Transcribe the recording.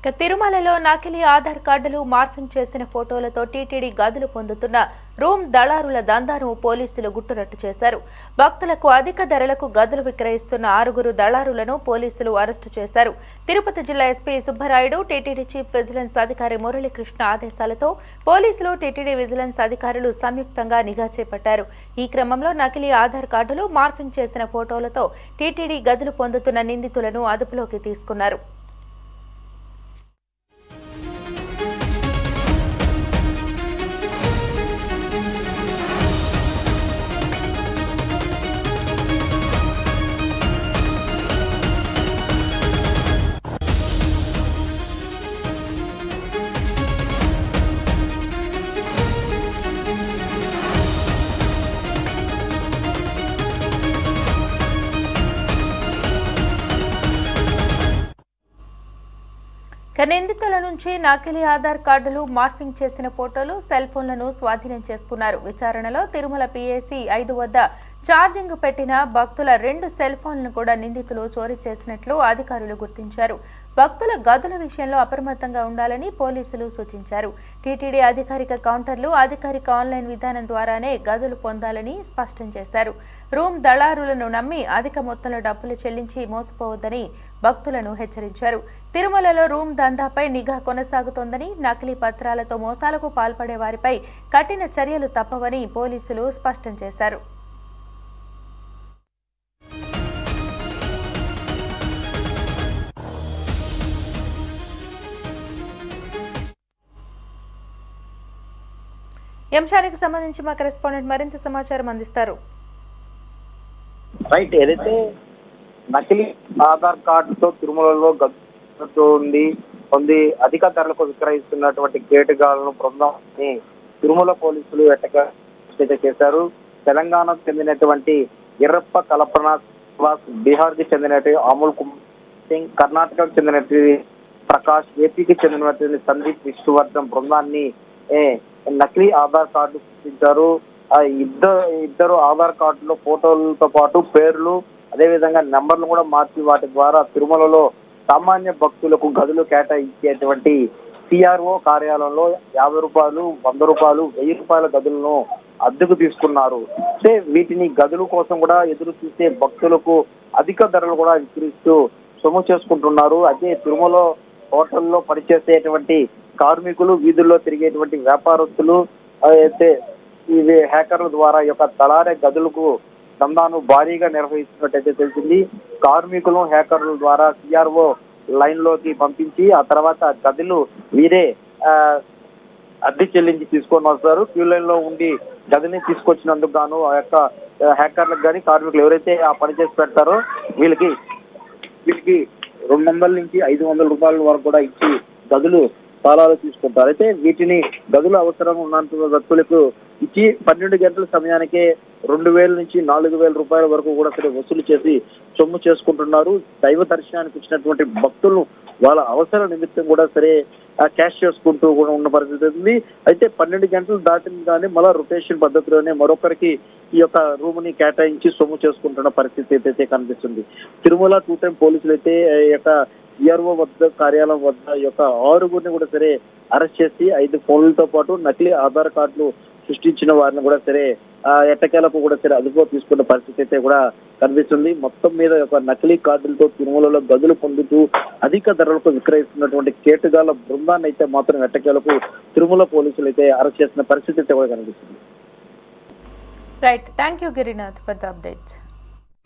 తిరుమలలో నకిలీ ఆధార్ కార్డులు మార్ఫింగ్ చేసిన ఫోటోలతో టీటీడీ గదులు పొందుతున్న రూమ్ దళారుల దందాను పోలీసులు గుట్టురట్టు చేశారు. భక్తులకు అధిక ధరలకు గదులు విక్రయిస్తున్న 6 దళారులను పోలీసులు అరెస్టు చేశారు. తిరుపతి జిల్లా SP Subbarayudu, TTD chief vigilance అధికారి మురళీకృష్ణ ఆదేశాలతో పోలీసులు, టీటీడీ విజిలెన్స్ అధికారులు సంయుక్తంగా నిఘా చేపట్టారు. ఈ క్రమంలో నకిలీ ఆధార్ కార్డులు మార్ఫింగ్ చేసిన ఫోటోలతో టీటీడీ గదులు పొందుతున్న నిందితులను అదుపులోకి తీసుకున్నారు. నిందితుల నుంచి నకిలీ ఆధార్ కార్డులు, మార్ఫింగ్ చేసిన ఫోటోలు, సెల్ ఫోన్లను స్వాధీనం చేసుకున్నారు. విచారణలో తిరుమల PAC 5 వద్ద ఛార్జింగ్ పెట్టిన భక్తుల 2 సెల్ ఫోన్లను కూడా నిందితులు చోరీ చేసినట్లు అధికారులు గుర్తించారు. భక్తుల గదుల విషయంలో అప్రమత్తంగా ఉండాలని పోలీసులు సూచించారు. టీటీడీ అధికారిక కౌంటర్లు, అధికారిక ఆన్లైన్ విధానం ద్వారానే గదులు పొందాలని స్పష్టం చేశారు. రూమ్ దళారులను నమ్మి అధిక మొత్తంలో డబ్బులు చెల్లించి మోసపోవద్దని భక్తులను హెచ్చరించారు. తిరుమలలో రూమ్ దందాపై నిఘా కొనసాగుతోందని, నకిలీ పత్రాలతో మోసాలకు పాల్పడే వారిపై కఠిన చర్యలు తప్పవని పోలీసులు స్పష్టం చేశారు. ఈ అంశానికి సంబంధించి మా కరెస్పాండెంట్ మరింత సమాచారం అందిస్తారు. రైట్, ఏదైతే నకిలీ ఆధార్ కార్డుతో తిరుమలలో గదులు పొంది అధిక ధరలకు విక్రయిస్తున్నటువంటి కేటుగాళ్లను బృందాన్ని తిరుమల పోలీసులు ఎట్టగా చేశారు. తెలంగాణకు చెందినటువంటి ఎర్రప్ప కల్పన శ్రీనివాస్, బీహార్ కి చెందినటువంటి అమూల్ కుమార్ సింగ్, కర్ణాటకకు చెందినటువంటి ప్రకాష్, ఏపీకి చెందినటువంటి సందీప్ విష్ణువర్ధన్ బృందాన్ని నకిలీ ఆధార్ కార్డు సృష్టించారు. ఇద్దరు ఆధార్ కార్డులో ఫోటోలతో పాటు పేర్లు, అదేవిధంగా నెంబర్లు కూడా మార్చి వాటి ద్వారా తిరుమలలో సామాన్య భక్తులకు గదులు కేటాయించేటువంటి CRO కార్యాలయంలో 50 రూపాయలు, 100 రూపాయలు, 1000 రూపాయల గదులను అద్దెకు తీసుకున్నారు. అంటే వీటిని గదుల కోసం కూడా ఎదురు చూసే భక్తులకు అధిక ధరలు కూడా విక్రయిస్తూ సొమ్ము చేసుకుంటున్నారు. అదే తిరుమల హోటల్లో పనిచేసేటువంటి కార్మికులు, వీధుల్లో తిరిగేటువంటి వ్యాపారస్తులు అయితే ఇవి హ్యాకర్ల ద్వారా ఈ యొక్క దళారీ గదులకు దందాను భారీగా నిర్వహిస్తున్నట్టయితే తెలిసింది. కార్మికులు హ్యాకర్ల ద్వారా CRO లైన్ లోకి పంపించి ఆ తర్వాత గదులు వీరే అద్దె చెల్లించి తీసుకొని వస్తారు. క్యూ లైన్ లో ఉండి గదిని తీసుకొచ్చినందుకు గాను ఆ యొక్క హ్యాకర్లకు కానీ కార్మికులు ఎవరైతే ఆ పని చేసి పెడతారో వీళ్ళకి 200 నుంచి 500 రూపాయల వరకు కూడా ఇచ్చి గదులు తాళాలు తీసుకుంటారు. అయితే వీటిని గదులు అవసరం ఉన్నంత భక్తులకు ఇచ్చి 12 గంటల సమయానికే 2000 నుంచి 4000 రూపాయల వరకు కూడా సరే వసూలు చేసి సొమ్ము చేసుకుంటున్నారు. దైవ దర్శనానికి వచ్చినటువంటి భక్తులను వాళ్ళ అవసర నిమిత్తం కూడా సరే క్యాష్ చేసుకుంటూ కూడా ఉన్న పరిస్థితి ఉంది. అయితే 12 గంటలు దాటిన కానీ మళ్ళా రొటేషన్ పద్ధతిలోనే మరొకరికి ఈ యొక్క రూమ్ ని కేటాయించి సొమ్ము చేసుకుంటున్న పరిస్థితి అయితే కనిపిస్తుంది. తిరుమల 2 టైం పోలీసులు అయితే ఈ యొక్క CRO వద్ద కార్యాలయం వద్ద ఈ యొక్క 6 కూడా సరే అరెస్ట్ చేసి 5 ఫోన్లతో పాటు నకిలీ ఆధార్ కార్డులు సృష్టించిన వారిని కూడా సరే ఎట్టకేలకు కూడా సరే అదుపులో తీసుకున్న పరిస్థితి అయితే కూడా కనిపిస్తుంది. మొత్తం మీద ఒక నకిలీ కార్డులతో తిరుమలలో గదులు పొందుతూ అధిక ధరలకు విక్రయిస్తున్నటువంటి కేటుగాళ్ల బృందాన్ని అయితే మాత్రం ఎట్టకేలకు తిరుమల పోలీసులు అయితే అరెస్ట్ చేసిన పరిస్థితి అయితే కూడా కనిపిస్తుంది. Right, thank you Girinath for the updates.